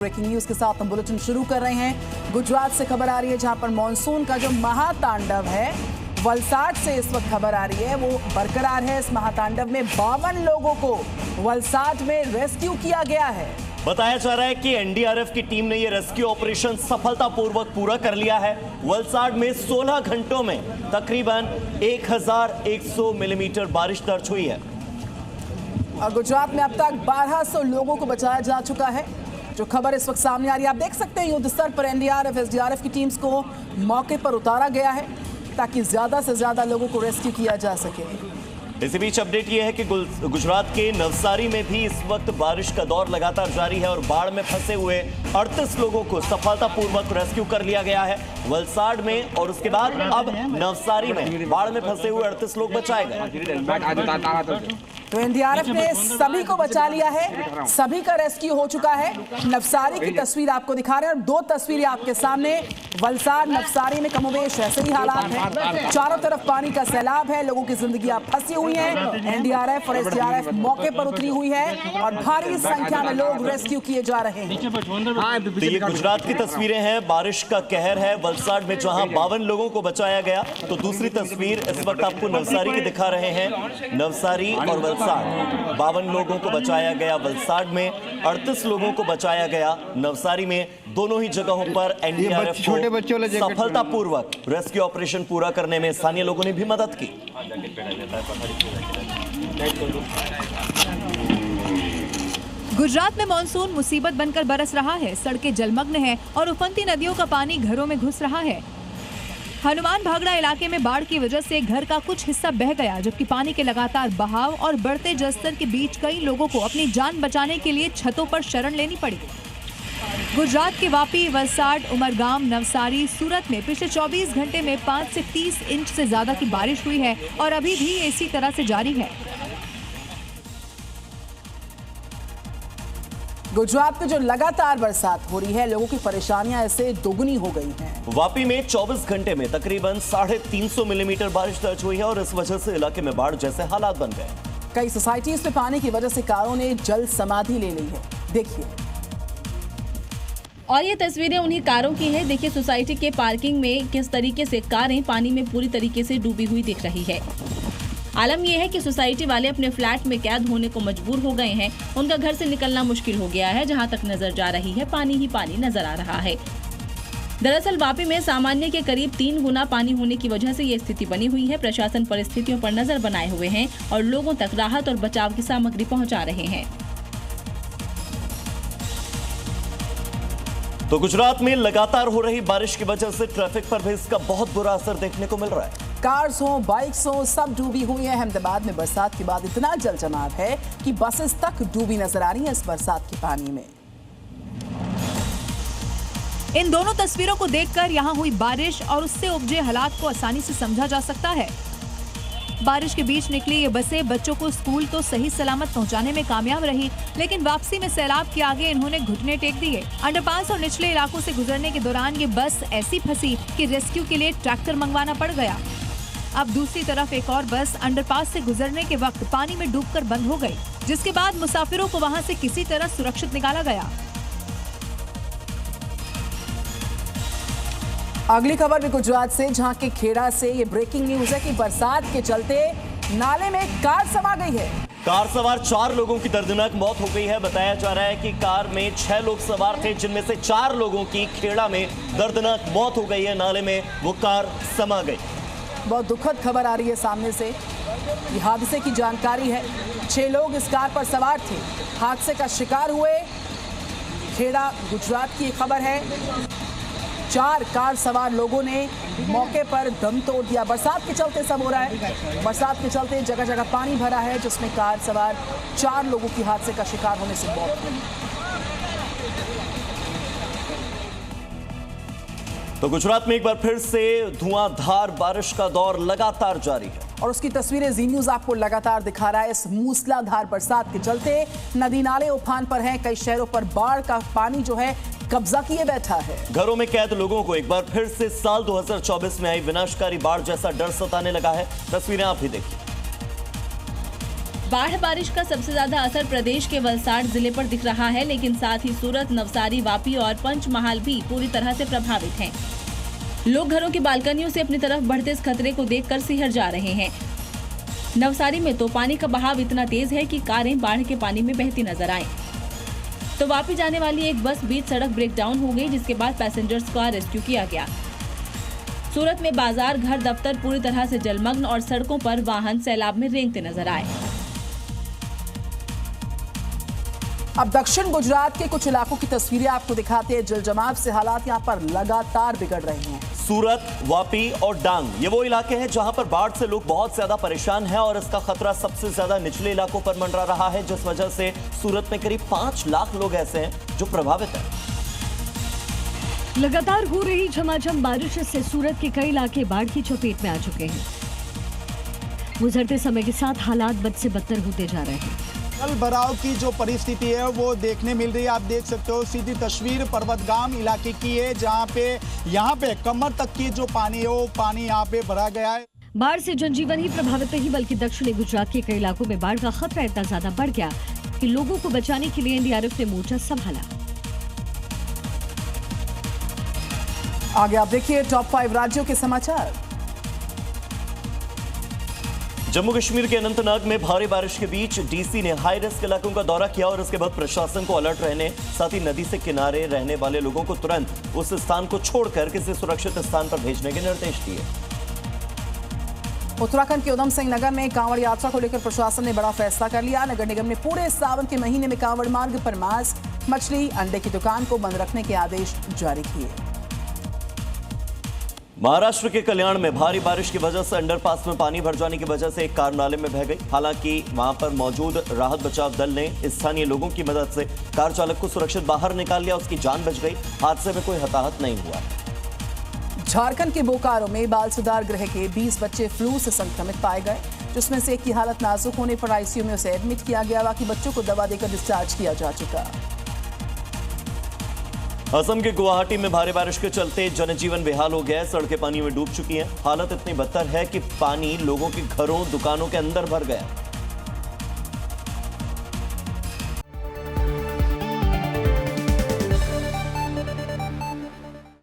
Breaking news के साथ हम बुलेटिन शुरू कर रहे हैं। गुजरात से खबर आ रही है जहां पर मॉनसून का जो महातांडव है, वलसाड से इस वक्त खबर आ रही है, वो बरकरार है। इस महातांडव में 52 लोगों को वलसाड में रेस्क्यू किया गया है। बताया जा रहा है कि एनडीआरएफ की टीम ने यह रेस्क्यू ऑपरेशन सफलतापूर्वक पूरा कर लिया है। वलसाड में 16 घंटों में तकरीबन 1100 मिलीमीटर बारिश दर्ज हुई है और गुजरात में अब तक 1200 लोगों को बचाया जा चुका है। जो खबर इस वक्त सामने आ रही है, आप देख सकते हैं युद्ध स्तर पर एनडीआरएफ एसडीआरएफ की टीम्स को मौके पर उतारा गया है ताकि ज्यादा से ज्यादा लोगों को रेस्क्यू किया जा सके। इसी बीच अपडेट यह है कि गुजरात के नवसारी में भी इस वक्त बारिश का दौर लगातार जारी है और बाढ़ में फंसे हुए 38 लोगों को सफलतापूर्वक रेस्क्यू कर लिया गया है वलसाड में, और उसके बाद अब नवसारी में बाढ़ में फंसे हुए 38 लोग बचाए गए। तो एनडीआरएफ ने सभी को बचा लिया है, सभी का रेस्क्यू हो चुका है। नवसारी की तस्वीर आपको दिखा रहे हैं और दो तस्वीरें आपके सामने। वलसाड नवसारी में कमोबेश ऐसे ही हालात हैं, चारों तरफ पानी का सैलाब है, लोगों की जिंदगी फंसी हुई है। एनडीआरएफ और एसडीआरएफ मौके पर उतरी हुई है और भारी संख्या में लोग रेस्क्यू किए जा रहे हैं। तो ये गुजरात की तस्वीरें हैं, बारिश का कहर है वलसाड में जहां 52 लोगों को बचाया गया। तो दूसरी तस्वीर इस वक्त आपको नवसारी की दिखा रहे हैं। नवसारी और वलसाड 52 लोगों को बचाया गया वलसाड में, 38 लोगों को बचाया गया नवसारी में। दोनों ही जगहों पर एनडीआरएफ को सफलतापूर्वक रेस्क्यू ऑपरेशन पूरा करने में स्थानीय लोगों ने भी मदद की। गुजरात में मानसून मुसीबत बनकर बरस रहा है। सड़कें जलमग्न हैं और उफनती नदियों का पानी घरों में घुस रहा है। हनुमान भागड़ा इलाके में बाढ़ की वजह से घर का कुछ हिस्सा बह गया, जबकि पानी के लगातार बहाव और बढ़ते जलस्तर के बीच कई लोगों को अपनी जान बचाने के लिए छतों पर शरण लेनी पड़ी। गुजरात के वापी, वलसाड, उमरगाम, नवसारी, सूरत में पिछले 24 घंटे में 5 से 30 इंच से ज्यादा की बारिश हुई है और अभी भी इसी तरह से जारी है। गुजरात में जो लगातार बरसात हो रही है, लोगों की परेशानियां ऐसे दोगुनी हो गई हैं। वापी में 24 घंटे में तकरीबन 350 मिलीमीटर बारिश दर्ज हुई है और इस वजह से इलाके में बाढ़ जैसे हालात बन गए। कई सोसाइटीज में पानी की वजह से कारों ने जल समाधि ले ली है, देखिए। और ये तस्वीरें उन्हीं कारों की है। देखिए सोसाइटी के पार्किंग में किस तरीके से कारें पानी में पूरी तरीके से डूबी हुई दिख रही है। आलम यह है कि सोसाइटी वाले अपने फ्लैट में कैद होने को मजबूर हो गए हैं। उनका घर से निकलना मुश्किल हो गया है। जहां तक नजर जा रही है पानी ही पानी नजर आ रहा है। दरअसल वापी में सामान्य के करीब 3 गुना पानी होने की वजह से ये स्थिति बनी हुई है। प्रशासन परिस्थितियों पर नजर बनाए हुए हैं और लोगों तक राहत और बचाव की सामग्री पहुंचा रहे हैं। तो गुजरात में लगातार हो रही बारिश की वजह से ट्रैफिक पर भी इसका बहुत बुरा असर देखने को मिल रहा है। कार्स हो, बाइक्स हो, सब डूबी हुई है। अहमदाबाद में बरसात के बाद इतना जल जमाव है कि बसेस तक डूबी नजर आ रही हैं इस बरसात के पानी में। इन दोनों तस्वीरों को देखकर यहां हुई बारिश और उससे उपजे हालात को आसानी से समझा जा सकता है। बारिश के बीच निकली ये बसें बच्चों को स्कूल तो सही सलामत पहुंचाने में कामयाब रही, लेकिन वापसी में सैलाब के आगे इन्होंने घुटने टेक दिए। अंडरपास और निचले इलाकों से गुजरने के दौरान ये बस ऐसी फंसी कि रेस्क्यू के लिए ट्रैक्टर मंगवाना पड़ गया। अब दूसरी तरफ एक और बस अंडरपास से गुजरने के वक्त पानी में डूबकर बंद हो गई, जिसके बाद मुसाफिरों को वहां से किसी तरह सुरक्षित निकाला गया। अगली खबर भी गुजरात से, जहां के खेड़ा से ये ब्रेकिंग न्यूज है कि बरसात के चलते नाले में कार समा गई है। कार सवार 4 लोगों की दर्दनाक मौत हो गई है। बताया जा रहा है कि कार में 6 लोग सवार थे, जिनमें से 4 लोगों की खेड़ा में दर्दनाक मौत हो गई है। नाले में वो कार समा गई। बहुत दुखद खबर आ रही है सामने से। ये हादसे की जानकारी है। 6 लोग इस कार पर सवार थे, हादसे का शिकार हुए। खेड़ा गुजरात की खबर है। 4 कार सवार लोगों ने मौके पर दम तोड़ दिया। बरसात के चलते सब हो रहा है। बरसात के चलते जगह जगह पानी भरा है, जिसमें कार सवार 4 लोगों की हादसे का शिकार होने से मौत हुई। तो गुजरात में एक बार फिर से धुआंधार बारिश का दौर लगातार जारी है और उसकी तस्वीरें जी न्यूज आपको लगातार दिखा रहा है। इस मूसलाधार बरसात के चलते नदी नाले उफान पर हैं। कई शहरों पर बाढ़ का पानी जो है कब्जा किए बैठा है। घरों में कैद लोगों को एक बार फिर से साल 2024 में आई विनाशकारी बाढ़ जैसा डर सताने लगा है। तस्वीरें आप भी देखिए। बाढ़ बारिश का सबसे ज्यादा असर प्रदेश के वलसाड जिले पर दिख रहा है, लेकिन साथ ही सूरत, नवसारी, वापी और पंचमहाल भी पूरी तरह से प्रभावित हैं। लोग घरों की बालकनियों से अपनी तरफ बढ़ते इस खतरे को देखकर सिहर जा रहे हैं। नवसारी में तो पानी का बहाव इतना तेज है कि कारें बाढ़ के पानी में बहती नजर आए। तो वापी जाने वाली एक बस बीच सड़क ब्रेक डाउन हो गई, जिसके बाद पैसेंजर्स का रेस्क्यू किया गया। सूरत में बाजार, घर, दफ्तर पूरी तरह से जलमग्न और सड़कों पर वाहन सैलाब में रेंगते नजर आए। अब दक्षिण गुजरात के कुछ इलाकों की तस्वीरें आपको दिखाते हैं। जलजमाव से हालात यहां पर लगातार बिगड़ रहे हैं। सूरत, वापी और डांग ये वो इलाके हैं जहां पर बाढ़ से लोग बहुत ज्यादा परेशान हैं और इसका खतरा सबसे ज्यादा निचले इलाकों पर मंडरा रहा है, जिस वजह से सूरत में करीब 5 लाख लोग ऐसे हैं जो प्रभावित हैं। लगातार हो रही झमाझम बारिश से सूरत के कई इलाके बाढ़ की चपेट में आ चुके हैं। गुजरते समय के साथ हालात बद से बदतर होते जा रहे हैं। जल भराव की जो परिस्थिति है वो देखने मिल रही है। आप देख सकते हो सीधी तस्वीर पर्वतगाम इलाके की है, जहाँ पे यहाँ पे कमर तक की जो पानी है वो पानी यहाँ पे भरा गया है। बाढ़ से जनजीवन ही प्रभावित नहीं बल्कि दक्षिणी गुजरात के कई इलाकों में बाढ़ का खतरा इतना ज्यादा बढ़ गया कि लोगों को बचाने के लिए एनडीआरएफ ने मोर्चा संभाला। आगे आप देखिए टॉप 5 राज्यों के समाचार। जम्मू कश्मीर के अनंतनाग में भारी बारिश के बीच डीसी ने हाई रिस्क इलाकों का दौरा किया और उसके बाद प्रशासन को अलर्ट रहने, साथ ही नदी से किनारे रहने वाले लोगों को तुरंत उस स्थान को छोड़कर किसी सुरक्षित स्थान पर भेजने के निर्देश दिए। उत्तराखंड के उधम सिंह नगर में कांवड़ यात्रा को लेकर प्रशासन ने बड़ा फैसला कर लिया। नगर निगम ने पूरे सावन के महीने में कांवड़ मार्ग पर मांस, मछली, अंडे की दुकान को बंद रखने के आदेश जारी किए। महाराष्ट्र के कल्याण में भारी बारिश की वजह से अंडरपास में पानी भर जाने की वजह से एक कार नाले में बह गई। हालांकि वहां पर मौजूद राहत बचाव दल ने स्थानीय लोगों की मदद से कार चालक को सुरक्षित बाहर निकाल लिया, उसकी जान बच गई। हादसे में कोई हताहत नहीं हुआ। झारखंड के बोकारो में बाल सुधार गृह के 20 बच्चे फ्लू से संक्रमित पाए गए, जिसमें से एक की हालत नाजुक होने पर आईसीयू में उसे एडमिट किया गया। बाकी बच्चों को दवा देकर डिस्चार्ज किया जा चुका। असम के गुवाहाटी में भारी बारिश के चलते जनजीवन बेहाल हो गया है। सड़कें पानी में डूब चुकी हैं। हालत इतनी बदतर है कि पानी लोगों के घरों, दुकानों के अंदर भर गया।